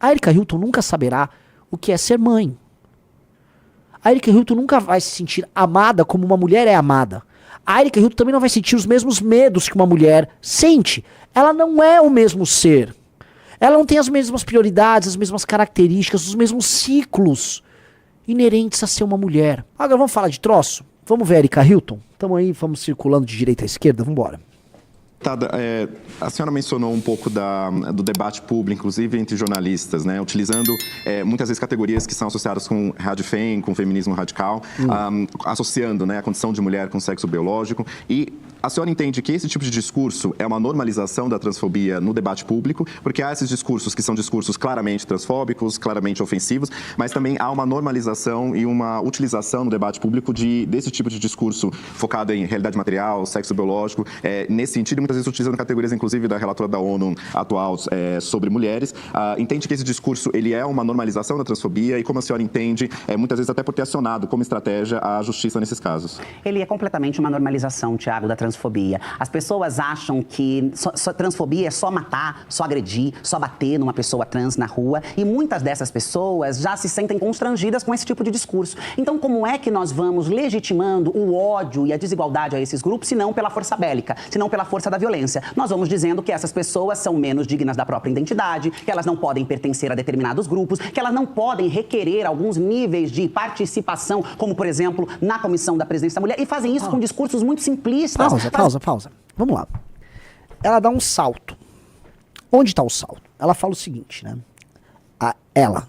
A Erika Hilton nunca saberá o que é ser mãe. A Erika Hilton nunca vai se sentir amada como uma mulher é amada. A Erika Hilton também não vai sentir os mesmos medos que uma mulher sente. Ela não é o mesmo ser. Ela não tem as mesmas prioridades, as mesmas características, os mesmos ciclos inerentes a ser uma mulher. Agora vamos falar de troço? Vamos ver a Erika Hilton? Estamos aí, vamos circulando de direita a esquerda, vamos embora. A senhora mencionou um pouco do debate público, inclusive entre jornalistas, né, utilizando muitas vezes categorias que são associadas com radfem, com feminismo radical, associando, né, a condição de mulher com sexo biológico. E a senhora entende que esse tipo de discurso é uma normalização da transfobia no debate público, porque há esses discursos que são discursos claramente transfóbicos, claramente ofensivos, mas também há uma normalização e uma utilização no debate público desse tipo de discurso focado em realidade material, sexo biológico, nesse sentido, muitas vezes utilizando categorias, inclusive, da relatora da ONU atual sobre mulheres. Entende que esse discurso ele é uma normalização da transfobia e como a senhora entende, muitas vezes até por ter acionado como estratégia a justiça nesses casos? Ele é completamente uma normalização, Tiago, da transfobia. As pessoas acham que transfobia é só matar, só agredir, só bater numa pessoa trans na rua e muitas dessas pessoas já se sentem constrangidas com esse tipo de discurso. Então, como é que nós vamos legitimando o ódio e a desigualdade a esses grupos, se não pela força bélica, se não pela força da violência? Nós vamos dizendo que essas pessoas são menos dignas da própria identidade, que elas não podem pertencer a determinados grupos, que elas não podem requerer alguns níveis de participação, como, por exemplo, na Comissão da Presidência da Mulher, e fazem isso com discursos muito simplistas. Pausa. Vamos lá. Ela dá um salto. Onde está o salto? Ela fala o seguinte, né? Ela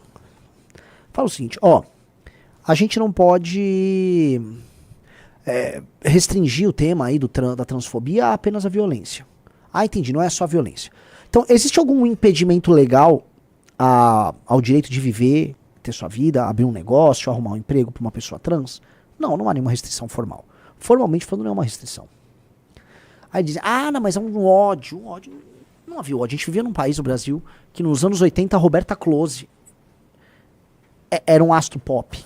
fala o seguinte, a gente não pode restringir o tema aí da transfobia a apenas a violência. Entendi, não é só a violência. Então, existe algum impedimento legal ao direito de viver, ter sua vida, abrir um negócio, arrumar um emprego para uma pessoa trans? Não há nenhuma restrição formal. Formalmente falando, não é uma restrição. Aí dizem, não, mas é um ódio. Não havia ódio. A gente vivia num país, o Brasil, que nos anos 80 a Roberta Close era um astro pop.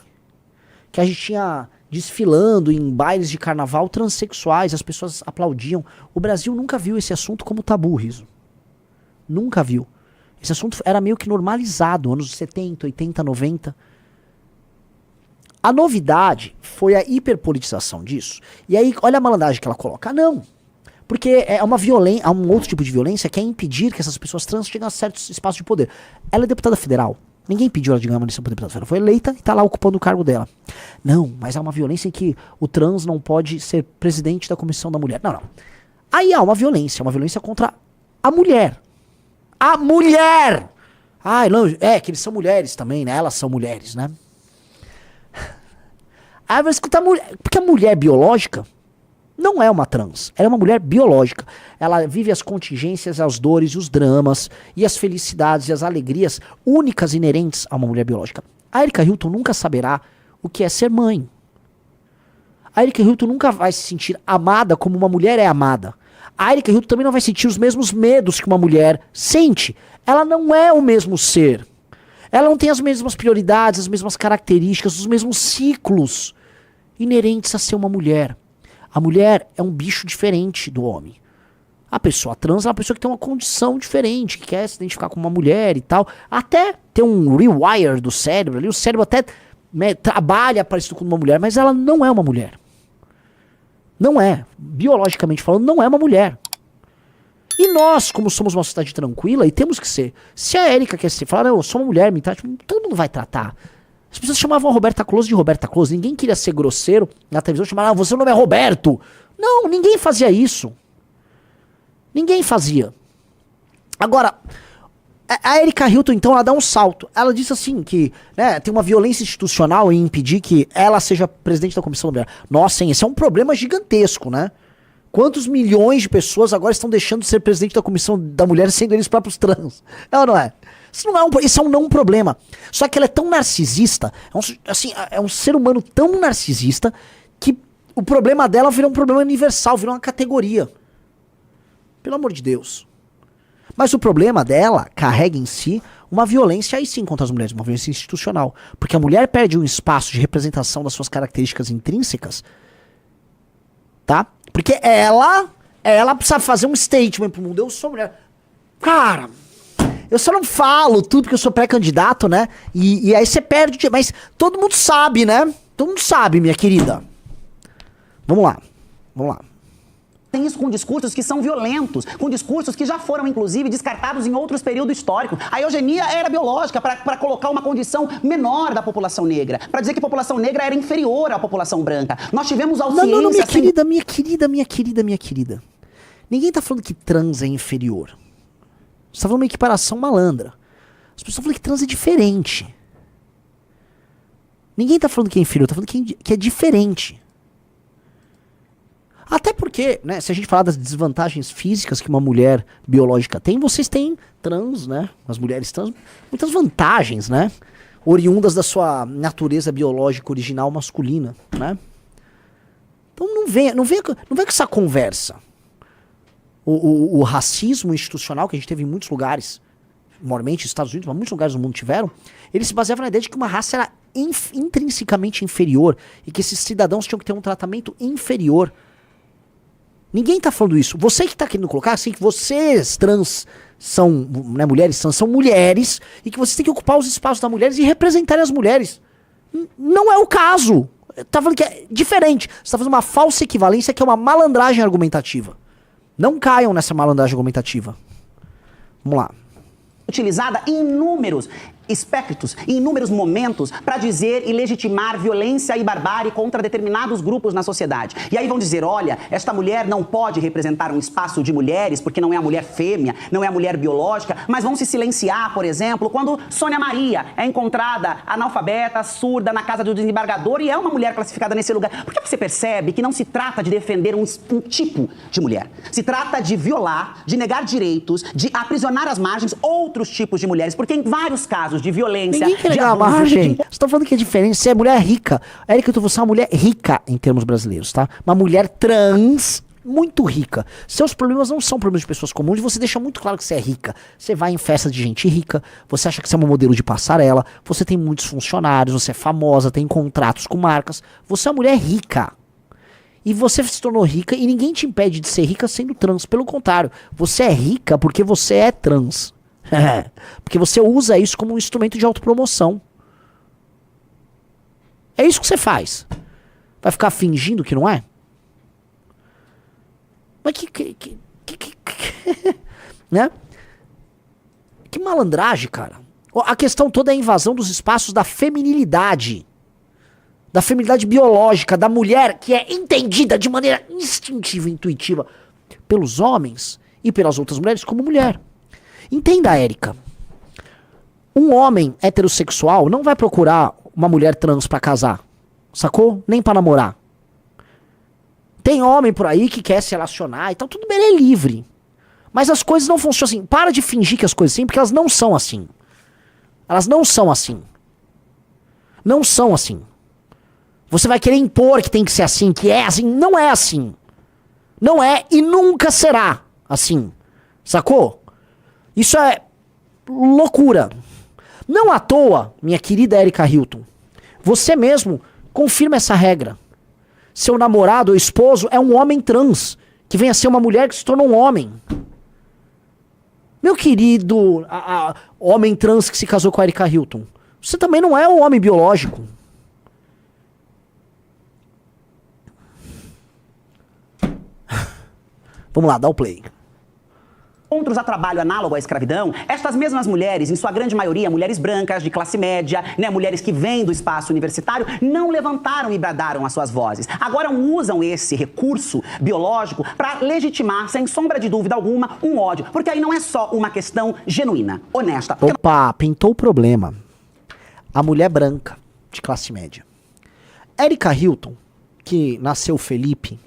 Que a gente tinha desfilando em bailes de carnaval transexuais, as pessoas aplaudiam. O Brasil nunca viu esse assunto como tabu, Riso. Nunca viu. Esse assunto era meio que normalizado, anos 70, 80, 90. A novidade foi a hiperpolitização disso. E aí, olha a malandragem que ela coloca. Não. Porque há um outro tipo de violência que é impedir que essas pessoas trans cheguem a certos espaços de poder. Ela é deputada federal. Ninguém pediu ela de ganhar uma eleição para deputada federal. Foi eleita e está lá ocupando o cargo dela. Não, mas há uma violência em que o trans não pode ser presidente da Comissão da Mulher. Não. Aí há uma violência contra a mulher. A mulher! Que eles são mulheres também, né? Elas são mulheres, né? Aí vai escutar a mulher. Porque a mulher biológica não é uma trans, ela é uma mulher biológica. Ela vive as contingências, as dores e os dramas e as felicidades e as alegrias únicas e inerentes a uma mulher biológica. A Erika Hilton nunca saberá o que é ser mãe. A Erika Hilton nunca vai se sentir amada como uma mulher é amada. A Erika Hilton também não vai sentir os mesmos medos que uma mulher sente. Ela não é o mesmo ser. Ela não tem as mesmas prioridades, as mesmas características, os mesmos ciclos inerentes a ser uma mulher. A mulher é um bicho diferente do homem. A pessoa trans é uma pessoa que tem uma condição diferente, que quer se identificar como uma mulher e tal. Até ter um rewire do cérebro ali. O cérebro até trabalha parecido com uma mulher, mas ela não é uma mulher. Não é. Biologicamente falando, não é uma mulher. E nós, como somos uma sociedade tranquila, e temos que ser. Se a Erika quer ser, falar, eu sou uma mulher, me trata, todo mundo vai tratar. As pessoas chamavam a Roberta Close de Roberta Close. Ninguém queria ser grosseiro na televisão, chamavam, você não é Roberto. Não, ninguém fazia isso. Ninguém fazia. Agora, a Erika Hilton, então, ela dá um salto. Ela disse assim que tem uma violência institucional em impedir que ela seja presidente da Comissão da Mulher. Nossa, hein, esse é um problema gigantesco, né? Quantos milhões de pessoas agora estão deixando de ser presidente da Comissão da Mulher sendo eles próprios trans? Não é? Isso é um não problema. Só que ela é tão narcisista, é um ser humano tão narcisista que o problema dela virou um problema universal, virou uma categoria. Pelo amor de Deus. Mas o problema dela carrega em si uma violência aí sim contra as mulheres, uma violência institucional. Porque a mulher perde um espaço de representação das suas características intrínsecas, tá? Porque ela precisa fazer um statement pro mundo. Eu sou mulher. Cara, Eu só não falo tudo porque eu sou pré-candidato, né? E aí você perde, mas todo mundo sabe, né? Todo mundo sabe, minha querida. Vamos lá. Tem isso com discursos que são violentos, com discursos que já foram, inclusive, descartados em outros períodos históricos. A eugenia era biológica para colocar uma condição menor da população negra, para dizer que a população negra era inferior à população branca. Nós tivemos audiência... Não, minha querida. Ninguém tá falando que trans é inferior. Você tá falando uma equiparação malandra. As pessoas estão falando que trans é diferente. Ninguém tá falando que é inferior, tá falando que é diferente. Até porque, né, se a gente falar das desvantagens físicas que uma mulher biológica tem, vocês têm trans, né, as mulheres trans, muitas vantagens, né, oriundas da sua natureza biológica original masculina, né. Então não vem com essa conversa. O racismo institucional que a gente teve em muitos lugares, normalmente nos Estados Unidos, mas muitos lugares do mundo tiveram, ele se baseava na ideia de que uma raça era intrinsecamente inferior e que esses cidadãos tinham que ter um tratamento inferior. Ninguém tá falando isso. Você que tá querendo colocar assim que vocês trans são, né, mulheres trans são mulheres e que vocês têm que ocupar os espaços das mulheres e representarem as mulheres. Não é o caso. Tá falando que é diferente. Você tá fazendo uma falsa equivalência que é uma malandragem argumentativa. Não caiam nessa malandragem argumentativa. Vamos lá. Utilizada em inúmeros espectros, em inúmeros momentos, para dizer e legitimar violência e barbárie contra determinados grupos na sociedade. E aí vão dizer, olha, esta mulher não pode representar um espaço de mulheres, porque não é a mulher fêmea, não é a mulher biológica, mas vão se silenciar, por exemplo, quando Sônia Maria é encontrada analfabeta, surda, na casa do desembargador e é uma mulher classificada nesse lugar. Porque você percebe que não se trata de defender um tipo de mulher. Se trata de violar, de negar direitos, de aprisionar às margens outros tipos de mulheres, porque em vários casos de violência, ninguém quer de negar a abuso, margem. Vocês estão falando que é diferente. Você é mulher rica. Érica, você é uma mulher rica em termos brasileiros, tá? Uma mulher trans, muito rica. Seus problemas não são problemas de pessoas comuns. Você deixa muito claro que você é rica. Você vai em festa de gente rica. Você acha que você é um modelo de passarela. Você tem muitos funcionários. Você é famosa. Tem contratos com marcas. Você é uma mulher rica. E você se tornou rica e ninguém te impede de ser rica sendo trans. Pelo contrário, você é rica porque você é trans. Porque você usa isso como um instrumento de autopromoção. É isso que você faz. Vai ficar fingindo que não é? Mas né? Que malandragem, cara. A questão toda é a invasão dos espaços da feminilidade. Da feminilidade biológica, da mulher que é entendida de maneira instintiva e intuitiva pelos homens e pelas outras mulheres como mulher. Entenda, Érica. Um homem heterossexual não vai procurar uma mulher trans pra casar. Sacou? Nem pra namorar. Tem homem por aí que quer se relacionar e tal. Tudo bem, ele é livre. Mas as coisas não funcionam assim. Para de fingir que as coisas assim, porque elas não são assim. Elas não são assim. Não são assim. Você vai querer impor que tem que ser assim, que é assim. Não é assim. Não é e nunca será assim. Sacou? Isso é loucura. Não à toa, minha querida Erika Hilton, você mesmo confirma essa regra. Seu namorado ou esposo é um homem trans, que vem a ser uma mulher que se tornou um homem. Meu querido homem trans que se casou com a Erika Hilton, você também não é um homem biológico. Vamos lá, dá o play. Encontros a trabalho análogo à escravidão, estas mesmas mulheres, em sua grande maioria, mulheres brancas, de classe média, né, mulheres que vêm do espaço universitário, não levantaram e bradaram as suas vozes. Agora usam esse recurso biológico para legitimar, sem sombra de dúvida alguma, um ódio. Porque aí não é só uma questão genuína, honesta. Opa, pintou o problema. A mulher branca, de classe média. Erika Hilton, que nasceu Felipe,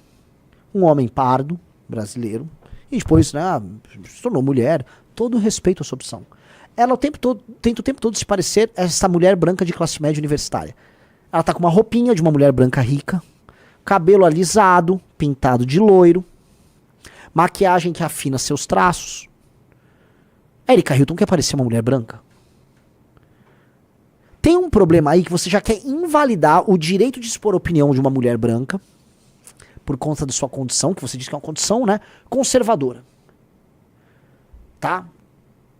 um homem pardo, brasileiro, e depois, né, se tornou mulher. Todo respeito à sua opção. Ela tenta o tempo todo se parecer essa mulher branca de classe média universitária. Ela tá com uma roupinha de uma mulher branca rica, cabelo alisado, pintado de loiro, maquiagem que afina seus traços. Erika Hilton quer parecer uma mulher branca? Tem um problema aí que você já quer invalidar o direito de expor opinião de uma mulher branca por conta da sua condição, que você diz que é uma condição, né, conservadora. Tá?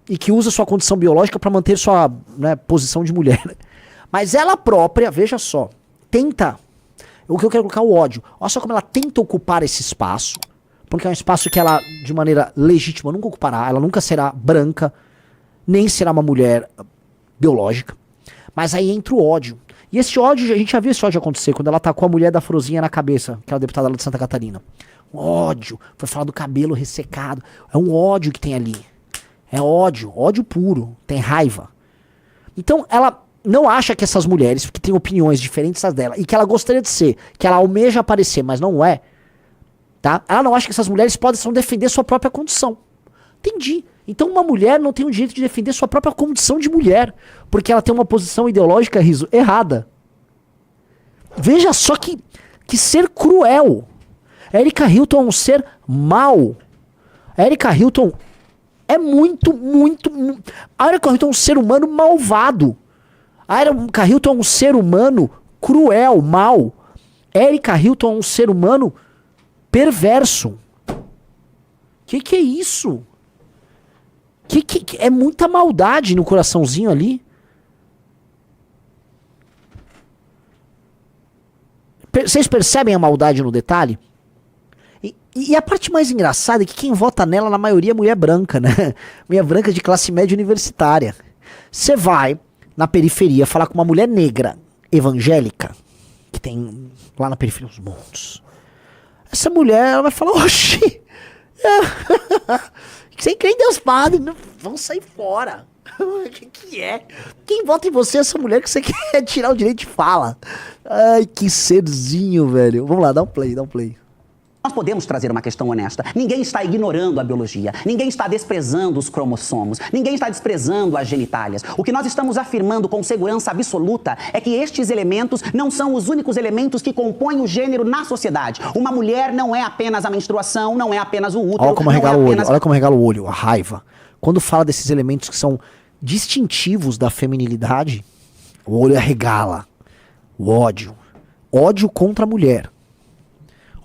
e que usa sua condição biológica para manter sua, né, posição de mulher. Mas ela própria, veja só, tenta. O que eu quero colocar é o ódio. Olha só como ela tenta ocupar esse espaço. Porque é um espaço que ela, de maneira legítima, nunca ocupará. Ela nunca será branca, nem será uma mulher biológica. Mas aí entra o ódio. E esse ódio, a gente já viu esse ódio acontecer quando ela tacou a mulher da Frozinha na cabeça, aquela deputada lá de Santa Catarina. Um ódio. Foi falar do cabelo ressecado. É um ódio que tem ali. É ódio. Ódio puro. Tem raiva. Então, ela não acha que essas mulheres, que têm opiniões diferentes das dela, e que ela gostaria de ser, que ela almeja aparecer, mas não é, tá? Ela não acha que essas mulheres podem defender sua própria condição. Entendi. Então uma mulher não tem o direito de defender sua própria condição de mulher, porque ela tem uma posição ideológica, Riso, errada. Veja só que ser cruel. Erika Hilton é um ser mau. Erika Hilton é muito... A Erika Hilton é um ser humano malvado. A Erika Hilton é um ser humano cruel, mau. Erika Hilton é um ser humano perverso. Que é isso? É muita maldade no coraçãozinho ali. Vocês percebem a maldade no detalhe? E a parte mais engraçada é que quem vota nela, na maioria, é mulher branca, né? Mulher branca de classe média universitária. Você vai na periferia falar com uma mulher negra, evangélica, que tem lá na periferia uns montes. Essa mulher, ela vai falar, oxi, você crê em Deus Padre, vão sair fora. O que é? Quem vota em você é essa mulher que você quer tirar o direito de fala. Ai, que serzinho, velho. Vamos lá, dá um play. Nós podemos trazer uma questão honesta. Ninguém está ignorando a biologia. Ninguém está desprezando os cromossomos. Ninguém está desprezando as genitálias. O que nós estamos afirmando com segurança absoluta é que estes elementos não são os únicos elementos que compõem o gênero na sociedade. Uma mulher não é apenas a menstruação, não é apenas o útero. Olha como regala o olho, olha como regala o olho, a raiva. Quando fala desses elementos que são distintivos da feminilidade, o olho arregala. O ódio. Ódio contra a mulher.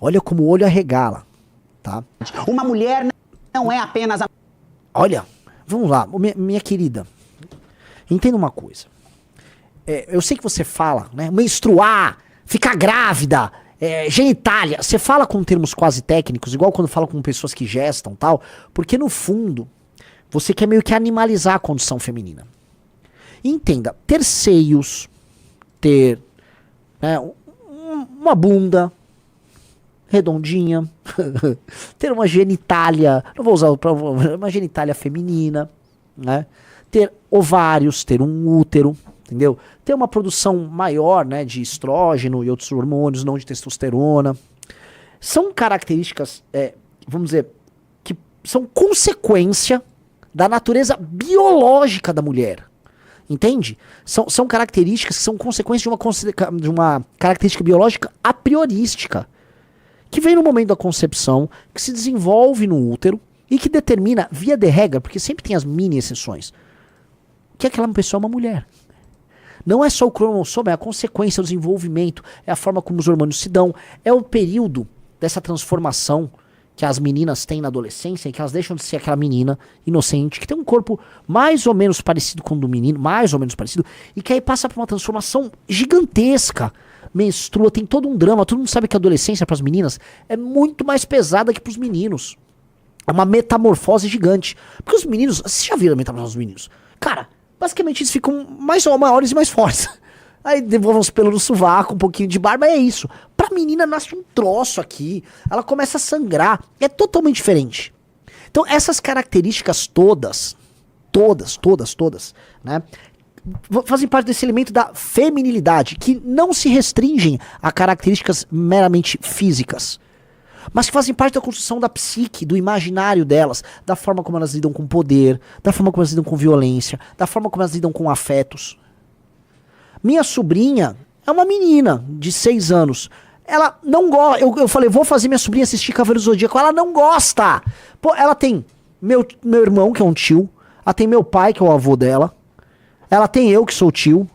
Olha como o olho arregala, tá? Uma mulher não é apenas a... Olha, vamos lá, minha querida. Entenda uma coisa. Eu sei que você fala, né? Menstruar, ficar grávida, genitália. Você fala com termos quase técnicos, igual quando fala com pessoas que gestam e tal. Porque no fundo, você quer meio que animalizar a condição feminina. Entenda, ter seios, ter, né, uma bunda redondinha, ter uma genitália, não vou usar uma genitália feminina, né? Ter ovários, ter um útero, entendeu? Ter uma produção maior, né, de estrógeno e outros hormônios, não de testosterona. São características, vamos dizer, que são consequência da natureza biológica da mulher. Entende? São características que são consequência de uma característica biológica a priorística, que vem no momento da concepção, que se desenvolve no útero e que determina, via de regra, porque sempre tem as mini exceções, que aquela pessoa é uma mulher. Não é só o cromossomo, é a consequência, o desenvolvimento, é a forma como os hormônios se dão, é o período dessa transformação que as meninas têm na adolescência, e que elas deixam de ser aquela menina inocente, que tem um corpo mais ou menos parecido com o do menino, mais ou menos parecido, e que aí passa por uma transformação gigantesca. Menstrua, tem todo um drama. Todo mundo sabe que a adolescência para as meninas é muito mais pesada que para os meninos. É uma metamorfose gigante. Porque os meninos, você já viram a metamorfose dos meninos? Cara, basicamente eles ficam maiores e mais fortes. Aí devolvam os pelos no sovaco, um pouquinho de barba, é isso. Pra menina nasce um troço aqui, ela começa a sangrar. É totalmente diferente. Então essas características todas, né, fazem parte desse elemento da feminilidade, que não se restringem a características meramente físicas, mas que fazem parte da construção da psique, do imaginário delas, da forma como elas lidam com poder, da forma como elas lidam com violência, da forma como elas lidam com afetos. Minha sobrinha é uma menina de 6 anos. Ela não gosta. Eu falei, vou fazer minha sobrinha assistir Cavaleiro do Zodíaco. Ela não gosta. Pô, ela tem meu irmão, que é um tio. Ela tem meu pai, que é o avô dela. Ela tem eu, que sou o tio.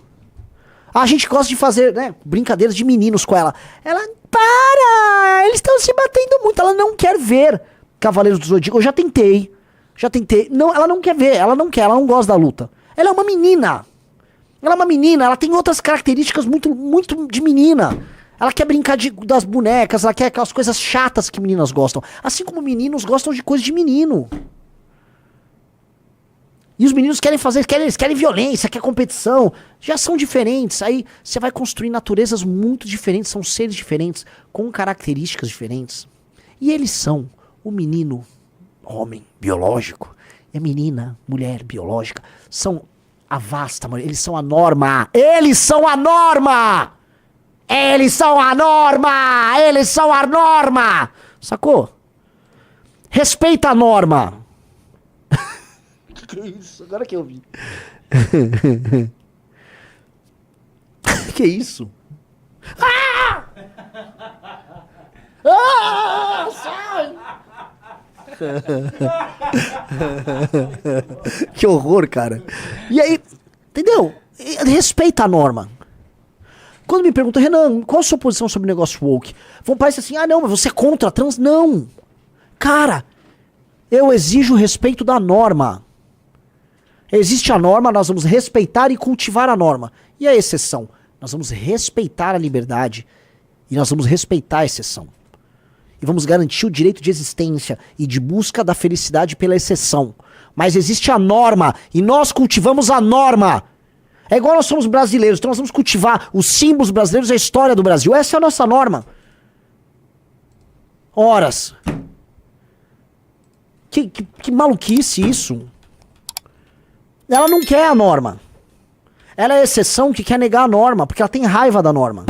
A gente gosta de fazer, né, brincadeiras de meninos com ela. Ela, para! Eles estão se batendo muito. Ela não quer ver Cavaleiros do Zodíaco. Eu já tentei. Já tentei. Não, ela não quer ver, ela não gosta da luta. Ela é uma menina. Ela tem outras características muito, muito de menina. Ela quer brincar das bonecas, ela quer aquelas coisas chatas que meninas gostam. Assim como meninos gostam de coisas de menino. E os meninos querem violência, querem competição. Já são diferentes. Aí você vai construir naturezas muito diferentes, são seres diferentes, com características diferentes. E eles são o menino, homem, biológico, e a menina, mulher, biológica. São a vasta maioria. Eles são a norma. Eles são a norma! Eles são a norma! Eles são a norma! Sacou? Respeita a norma. Que isso? Agora que eu vi. Que isso? Ah! Ah! Sai! Que horror, cara. E aí, entendeu? Respeita a norma. Quando me perguntam, Renan, qual a sua posição sobre o negócio woke? Vão parecer assim, não, mas você é contra a trans? Não. Cara, eu exijo o respeito da norma. Existe a norma, nós vamos respeitar e cultivar a norma. E a exceção? Nós vamos respeitar a liberdade e nós vamos respeitar a exceção. E vamos garantir o direito de existência e de busca da felicidade pela exceção. Mas existe a norma e nós cultivamos a norma. É igual nós somos brasileiros, então nós vamos cultivar os símbolos brasileiros e a história do Brasil. Essa é a nossa norma. Horas. Que maluquice isso. Ela não quer a norma. Ela é a exceção que quer negar a norma, porque ela tem raiva da norma.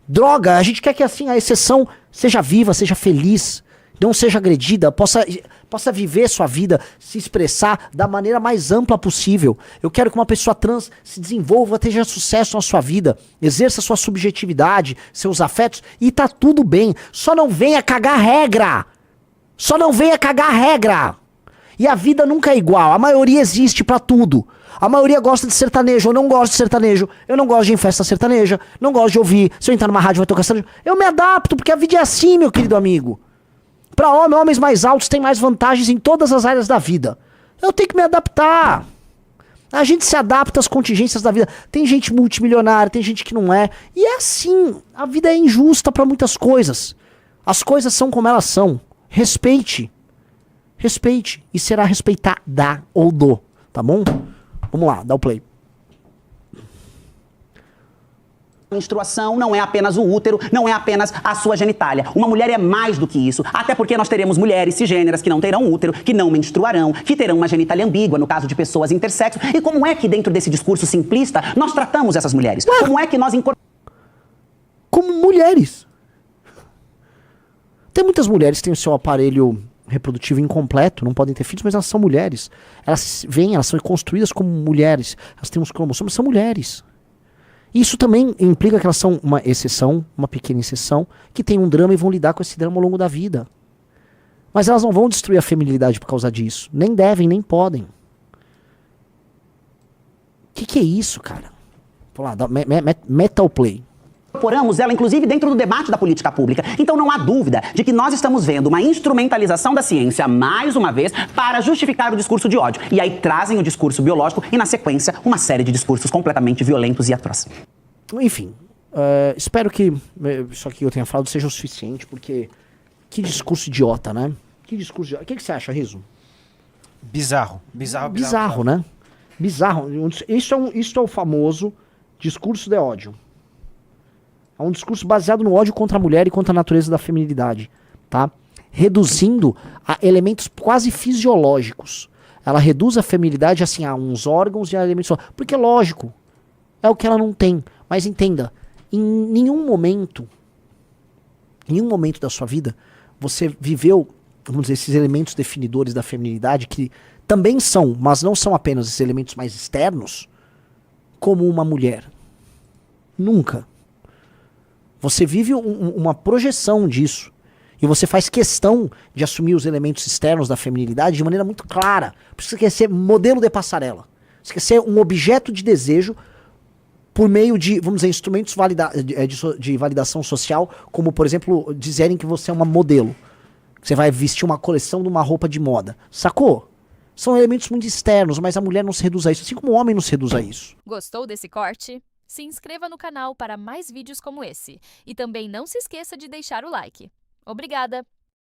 Droga, a gente quer que assim a exceção seja viva, seja feliz, não seja agredida, possa viver sua vida, se expressar da maneira mais ampla possível. Eu quero que uma pessoa trans se desenvolva, tenha sucesso na sua vida, exerça sua subjetividade, seus afetos, e tá tudo bem. Só não venha cagar regra. Só não venha cagar regra. E a vida nunca é igual, a maioria existe pra tudo. A maioria gosta de sertanejo, eu não gosto de sertanejo. Eu não gosto de ir em festa sertaneja, não gosto de ouvir. Se eu entrar numa rádio vai tocar sertanejo. Eu me adapto, porque a vida é assim, meu querido amigo. Pra homens mais altos têm mais vantagens em todas as áreas da vida. Eu tenho que me adaptar. A gente se adapta às contingências da vida. Tem gente multimilionária, tem gente que não é. E é assim, a vida é injusta pra muitas coisas. As coisas são como elas são. Respeite. Respeite. E será respeitada ou do. Tá bom? Vamos lá, dá o play. Menstruação não é apenas o útero, não é apenas a sua genitália. Uma mulher é mais do que isso, até porque nós teremos mulheres cisgêneras que não terão útero, que não menstruarão, que terão uma genitália ambígua no caso de pessoas intersexo. E como é que dentro desse discurso simplista nós tratamos essas mulheres? Como é que nós incorporamos... Como mulheres. Tem muitas mulheres que têm o seu aparelho reprodutivo incompleto, não podem ter filhos, mas elas são mulheres. Elas são construídas como mulheres. Elas têm uns cromossomos, são mulheres. Isso também implica que elas são uma exceção, uma pequena exceção, que tem um drama e vão lidar com esse drama ao longo da vida. Mas elas não vão destruir a feminilidade por causa disso. Nem devem, nem podem. Que é isso, cara? Vou lá, metal play. Incorporamos ela, inclusive, dentro do debate da política pública. Então não há dúvida de que nós estamos vendo uma instrumentalização da ciência, mais uma vez, para justificar o discurso de ódio. E aí trazem o discurso biológico e, na sequência, uma série de discursos completamente violentos e atrozes. Enfim, espero que isso aqui que eu tenha falado seja o suficiente, porque que discurso idiota, né? Que discurso idiota. O que você acha, Riso? Bizarro, né? Bizarro. Isso é o famoso discurso de ódio. É um discurso baseado no ódio contra a mulher e contra a natureza da feminilidade, tá? Reduzindo a elementos quase fisiológicos. Ela reduz a feminilidade assim a uns órgãos e a elementos... Porque, lógico, é o que ela não tem. Mas entenda, em nenhum momento da sua vida, você viveu, vamos dizer, esses elementos definidores da feminilidade, que também são, mas não são apenas esses elementos mais externos, como uma mulher. Nunca. Você vive uma projeção disso. E você faz questão de assumir os elementos externos da feminilidade de maneira muito clara. Porque você quer ser modelo de passarela. Você quer ser um objeto de desejo por meio de, vamos dizer, instrumentos de validação social, como, por exemplo, dizerem que você é uma modelo. Você vai vestir uma coleção de uma roupa de moda. Sacou? São elementos muito externos, mas a mulher não se reduz a isso, assim como o homem não se reduz a isso. Gostou desse corte? Se inscreva no canal para mais vídeos como esse. E também não se esqueça de deixar o like. Obrigada!